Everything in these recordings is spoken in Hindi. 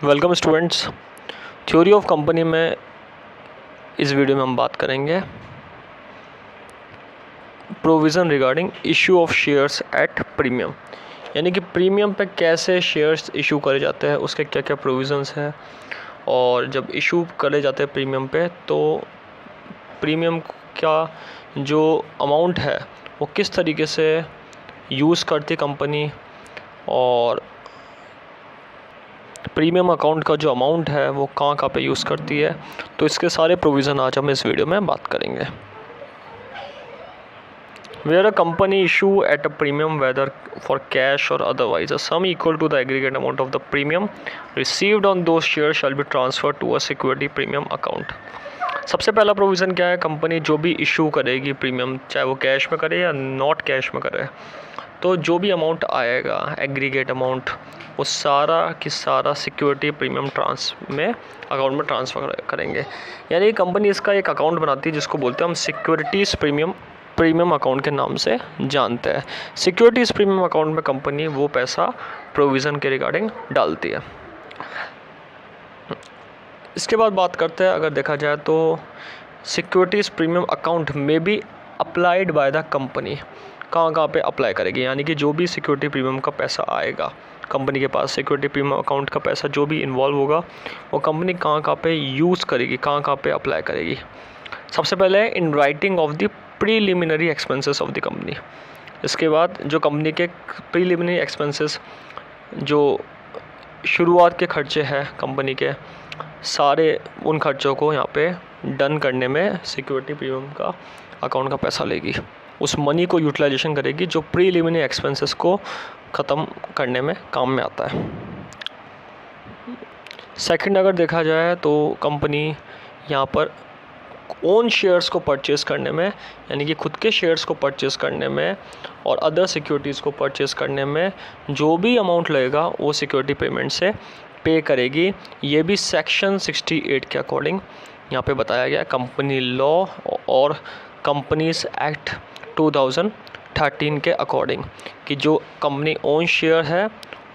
Welcome students. Theory of company में इस वीडियो में हम बात करेंगे provision regarding issue of shares at premium, यानी कि प्रीमियम पे कैसे शेयर्स इशू करे जाते हैं, उसके क्या क्या प्रोविज़न्स हैं, और जब इशू करे जाते हैं प्रीमियम पे तो प्रीमियम का जो अमाउंट है वो किस तरीके से यूज़ करती कंपनी, और प्रीमियम अकाउंट का जो अमाउंट है वो कहाँ कहाँ पे यूज़ करती है। तो इसके सारे प्रोविज़न आज हम इस वीडियो में बात करेंगे। Where a company issue at a premium, whether for cash or otherwise, a sum equal to the aggregate amount of the premium received on those shares shall be transferred to a security premium account। सबसे पहला प्रोविज़न क्या है, कंपनी जो भी इशू करेगी प्रीमियम, चाहे वो कैश में करे या नॉट कैश में करे, तो जो भी अमाउंट आएगा एग्रीगेट अमाउंट, वो सारा की सारा सिक्योरिटी प्रीमियम अकाउंट में ट्रांसफ़र करेंगे। यानी कंपनी इसका एक अकाउंट बनाती है जिसको बोलते हैं हम सिक्योरिटीज़ प्रीमियम अकाउंट के नाम से जानते हैं। सिक्योरिटीज़ प्रीमियम अकाउंट में कंपनी वो पैसा प्रोविज़न के रिगार्डिंग डालती है। इसके बाद बात करते हैं, अगर देखा जाए तो सिक्योरिटीज़ प्रीमियम अकाउंट में be applied by the company, कहाँ कहाँ पे अप्लाई करेगी, यानी कि जो भी सिक्योरिटी प्रीमियम का पैसा आएगा कंपनी के पास, सिक्योरिटी प्रीमियम अकाउंट का पैसा जो भी इन्वॉल्व होगा वो कंपनी कहाँ कहाँ पे यूज़ करेगी, कहाँ कहाँ पे अप्लाई करेगी। सबसे पहले in writing off the preliminary expenses of the company. इसके बाद जो कंपनी के प्रीलिमिनरी एक्सपेंसेस, जो शुरुआत के खर्चे हैं कंपनी के, सारे उन खर्चों को यहाँ पे डन करने में सिक्योरिटी प्रीमियम का अकाउंट का पैसा लेगी, उस मनी को यूटिलाइजेशन करेगी जो प्रीलिमिनरी एक्सपेंसेस को ख़त्म करने में काम में आता है। सेकंड अगर देखा जाए तो कंपनी यहाँ पर ओन शेयर्स को परचेस करने में, यानी कि खुद के शेयर्स को परचेस करने में और अदर सिक्योरिटीज़ को परचेस करने में जो भी अमाउंट लगेगा वो सिक्योरिटी पेमेंट से पे करेगी। ये भी सेक्शन 68 के अकॉर्डिंग यहाँ पे बताया गया, कंपनी लॉ और कंपनीज एक्ट 2013 के अकॉर्डिंग, कि जो कंपनी ओन शेयर है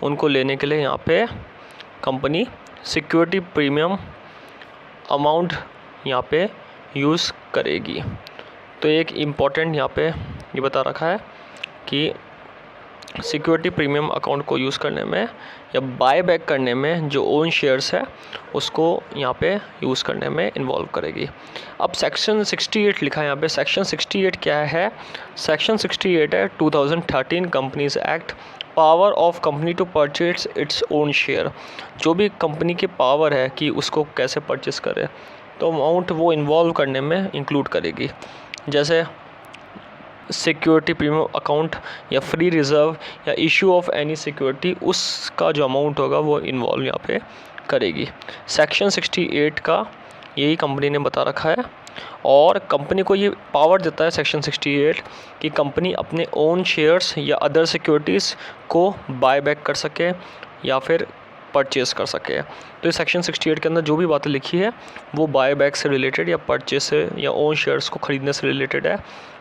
उनको लेने के लिए यहाँ पे कंपनी सिक्योरिटी प्रीमियम अमाउंट यहाँ पे यूज़ करेगी। तो एक इम्पॉर्टेंट यहाँ पे ये बता रखा है कि सिक्योरिटी प्रीमियम अकाउंट को यूज़ करने में या बाय बैक करने में जो ओन शेयर्स है उसको यहाँ पे यूज़ करने में इन्वॉल्व करेगी। अब सेक्शन 68 लिखा है यहाँ पे। सेक्शन 68 क्या है? सेक्शन 68 है 2013 companies act, power of company to purchase its own share. जो भी कंपनी की पावर है कि उसको कैसे परचेस करे, तो अमाउंट वो इन्वॉल्व करने में इंक्लूड करेगी। जैसे सिक्योरिटी प्रीमियम अकाउंट या फ्री रिज़र्व या इशू ऑफ एनी सिक्योरिटी, उसका जो अमाउंट होगा वो इन्वॉल्व यहाँ पे करेगी। सेक्शन 68 का यही कंपनी ने बता रखा है, और कंपनी को ये पावर देता है सेक्शन 68 कि कंपनी अपने ओन शेयर्स या अदर सिक्योरिटीज़ को बाय बैक कर सके या फिर परचेज़ कर सके। तो इस सेक्शन 68 के अंदर जो भी बातें लिखी है वो बाय बैक से रिलेटेड या परचेज से या ओन शेयर्स को ख़रीदने से रिलेटेड है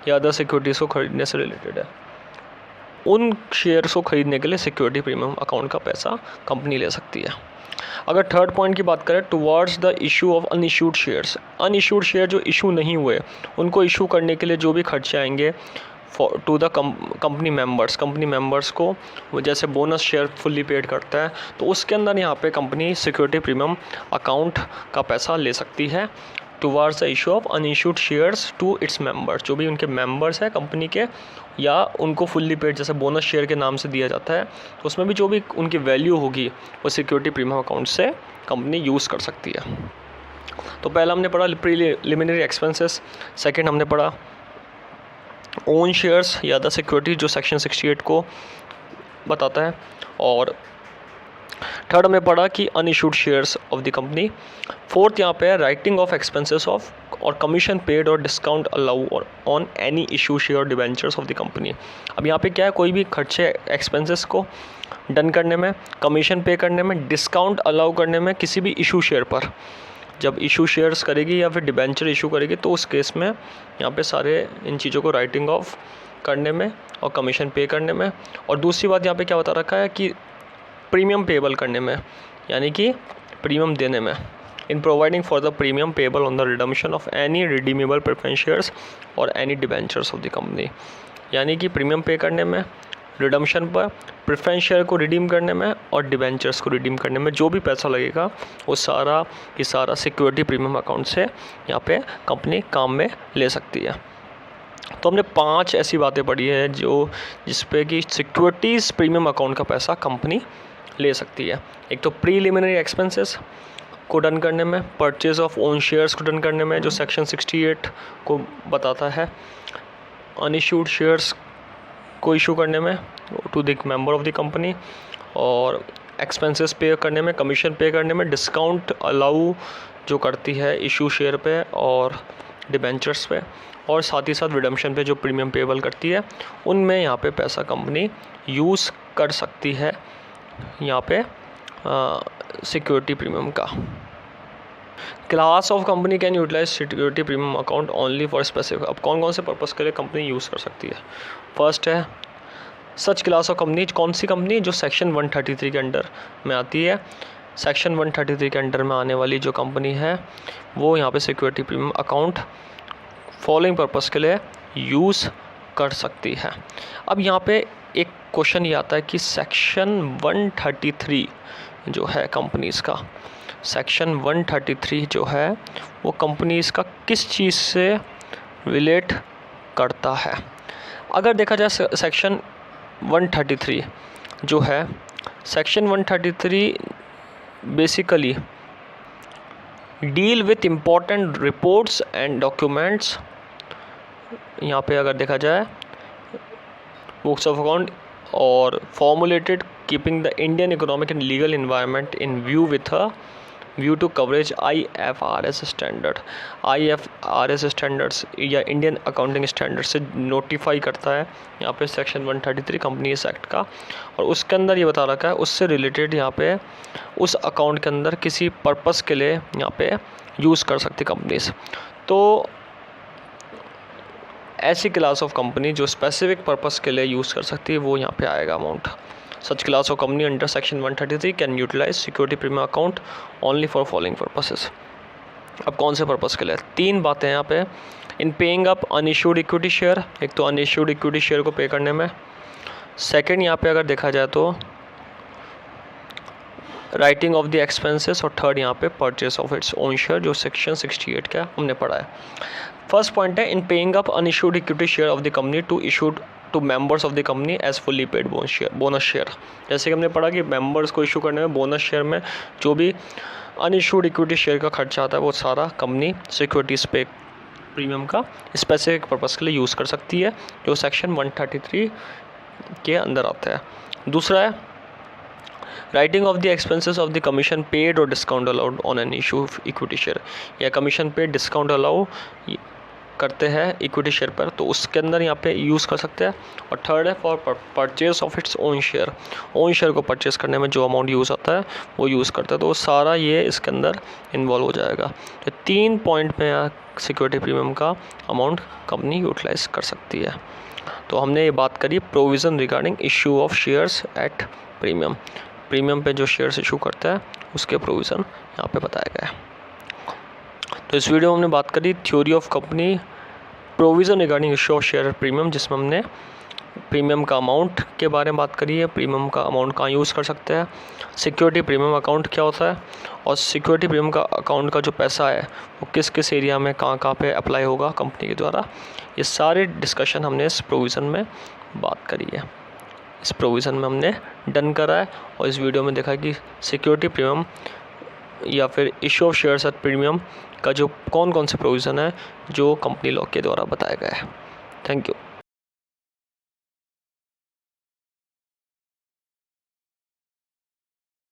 या अदर सिक्योरिटीज़ को ख़रीदने से रिलेटेड है। उन शेयर्स को ख़रीदने के लिए सिक्योरिटी प्रीमियम अकाउंट का पैसा कंपनी ले सकती है। अगर थर्ड पॉइंट की बात करें, towards the issue of unissued shares, unissued share जो इशू नहीं हुए उनको इशू करने के लिए जो भी खर्चे आएंगे टू द कंपनी मेंबर्स को, वो जैसे बोनस शेयर फुल्ली पेड करता है, तो उसके अंदर यहाँ पे कंपनी सिक्योरिटी प्रीमियम अकाउंट का पैसा ले सकती है towards the issue of unissued shares to its members. जो भी उनके मेंबर्स हैं कंपनी के या उनको फुल्ली पेड जैसे बोनस शेयर के नाम से दिया जाता है, तो उसमें भी जो भी उनकी वैल्यू होगी वो सिक्योरिटी प्रीमियम अकाउंट से कंपनी यूज़ कर सकती है। तो पहला हमने पढ़ा प्रीलिमिनरी एक्सपेंसेस, सेकेंड हमने पढ़ा ओन शेयर्स या द सिक्योरिटी जो सेक्शन 68 को बताता है, और थर्ड हमें पढ़ा कि unissued shares of the company. Fourth यहाँ पे है राइटिंग ऑफ एक्सपेंसेस ऑफ और कमीशन पेड और डिस्काउंट अलाउ और on any issue share debentures of the company. अब यहाँ पे क्या है, कोई भी खर्चे एक्सपेंसेस को डन करने में, कमीशन पे करने में, डिस्काउंट अलाउ करने में किसी भी इशू शेयर पर, जब इशू शेयर्स करेगी या फिर डिबेंचर इशू करेगी तो उस केस में यहाँ पे सारे इन चीज़ों को राइटिंग ऑफ करने में और कमीशन पे करने में। और दूसरी बात यहाँ पे क्या बता रखा है कि प्रीमियम पेबल करने में, यानी कि प्रीमियम देने में। In providing for the premium payable on the redemption of any redeemable preference shares और any debentures of the company, यानी कि प्रीमियम पे करने में, रिडम्पशन पर, प्रेफरेंस शेयर को रिडीम करने में और डिबेंचर्स को रिडीम करने में जो भी पैसा लगेगा वो सारा की सारा सिक्योरिटी प्रीमियम अकाउंट से यहाँ पे कंपनी काम में ले सकती है। तो हमने 5 ऐसी बातें पढ़ी है जिस पे कि सिक्योरिटीज़ प्रीमियम अकाउंट का पैसा कंपनी ले सकती है। एक तो प्रीलिमिनरी एक्सपेंसेस को डन करने में, परचेज ऑफ ओन शेयर्स को डन करने में जो सेक्शन 68 को बताता है, अनइश्यूड शेयर्स को इशू करने में to the member of the company, और एक्सपेंसेस पे करने में, कमीशन पे करने में, डिस्काउंट अलाउ जो करती है इशू शेयर पे और डिबेंचर्स पे, और साथ ही साथ रिडम्पशन पे जो प्रीमियम पेबल करती है उनमें यहाँ पे पैसा कंपनी यूज़ कर सकती है यहाँ पे सिक्योरिटी प्रीमियम का। Class of company can utilize security premium account only for specific. अब कौन कौन से पर्पज़ के लिए कंपनी यूज़ कर सकती है? फर्स्ट है सच क्लास ऑफ कंपनी, कौन सी कंपनी? जो सेक्शन 133 के अंडर में आती है। सेक्शन 133 के अंडर में आने वाली जो कंपनी है वो यहाँ पे security premium account following purpose के लिए यूज़ कर सकती है। अब यहाँ पे एक क्वेश्चन ये आता है कि सेक्शन 133 जो है कंपनीज़ का, सेक्शन 133 जो है वो कंपनीज़ का किस चीज़ से रिलेट करता है? अगर देखा जाए सेक्शन 133 जो है, section 133 basically deal with important reports and documents. यहाँ पे अगर देखा जाए बुक्स ऑफ अकाउंट और formulated keeping the Indian economic and legal environment in view with a view to coverage IFRS standard. IFRS standards या इंडियन अकाउंटिंग स्टैंडर्ड से नोटिफाई करता है यहाँ पे सेक्शन 133 कंपनीज एक्ट का, और उसके अंदर ये बता रखा है उससे रिलेटेड यहाँ पे उस अकाउंट के अंदर किसी पर्पस के लिए यहाँ पे यूज़ कर सकती कंपनीज। तो ऐसी क्लास ऑफ कंपनी जो स्पेसिफिक पर्पस के लिए यूज़ कर सकती है वो यहाँ पे आएगा amount. Such class of company under section 133 can utilize security premium account only for following purposes। अब कौन से पर्पस के लिए? 3 बातें हैं यहाँ पे। इन paying up unissued equity share, एक तो अनइश्यूड इक्विटी शेयर को पे करने में। सेकंड यहाँ पे अगर देखा जाए तो राइटिंग ऑफ द एक्सपेंसेस, और थर्ड यहाँ पे purchase of its own share जो सेक्शन 68 का हमने पढ़ा है। फर्स्ट पॉइंट है in paying up unissued equity share of the company to issued to members of the company as fully paid bonus share. जैसे कि हमने पढ़ा कि मेंबर्स को इशू करने में बोनस शेयर में जो भी अनइशूड इक्विटी शेयर का खर्चा आता है वो सारा कंपनी सिक्योरिटीज पे प्रीमियम का स्पेसिफिक पर्पस के लिए यूज़ कर सकती है जो सेक्शन 133 के अंदर आता है। दूसरा है writing off the expenses of the commission paid और discount allowed on an issue equity share, या कमीशन पे डिस्काउंट अलाउ करते हैं इक्विटी शेयर पर तो उसके अंदर यहाँ पे यूज़ कर सकते हैं। और थर्ड है for purchase of its own share, own share को परचेज करने में जो अमाउंट यूज़ आता है वो यूज़ करता है, तो वो सारा ये इसके अंदर इन्वॉल्व हो जाएगा। तो 3 पॉइंट में सिक्योरिटी प्रीमियम का अमाउंट कंपनी यूटिलाइज कर सकती है। तो हमने ये बात करी provision regarding issue of shares at premium, premium पे जो शेयर्स इशू करता है उसके प्रोविज़न यहाँ पे बताया गया है। तो इस वीडियो में हमने बात करी theory of company, provision regarding issue of share premium, जिसमें हमने प्रीमियम का अमाउंट के बारे में बात करी है, प्रीमियम का अमाउंट कहाँ यूज़ कर सकते हैं, सिक्योरिटी प्रीमियम अकाउंट क्या होता है, और सिक्योरिटी प्रीमियम का अकाउंट का जो पैसा है वो किस किस एरिया में कहाँ पे अप्लाई होगा कंपनी के द्वारा। ये सारे डिस्कशन हमने इस प्रोविज़न में बात करी है, इस प्रोविज़न में हमने डन करा है। और इस वीडियो में देखा कि सिक्योरिटी प्रीमियम या फिर issue of shares at premium का जो कौन कौन से प्रोविज़न है जो कंपनी लॉ के द्वारा बताया गया है। Thank you.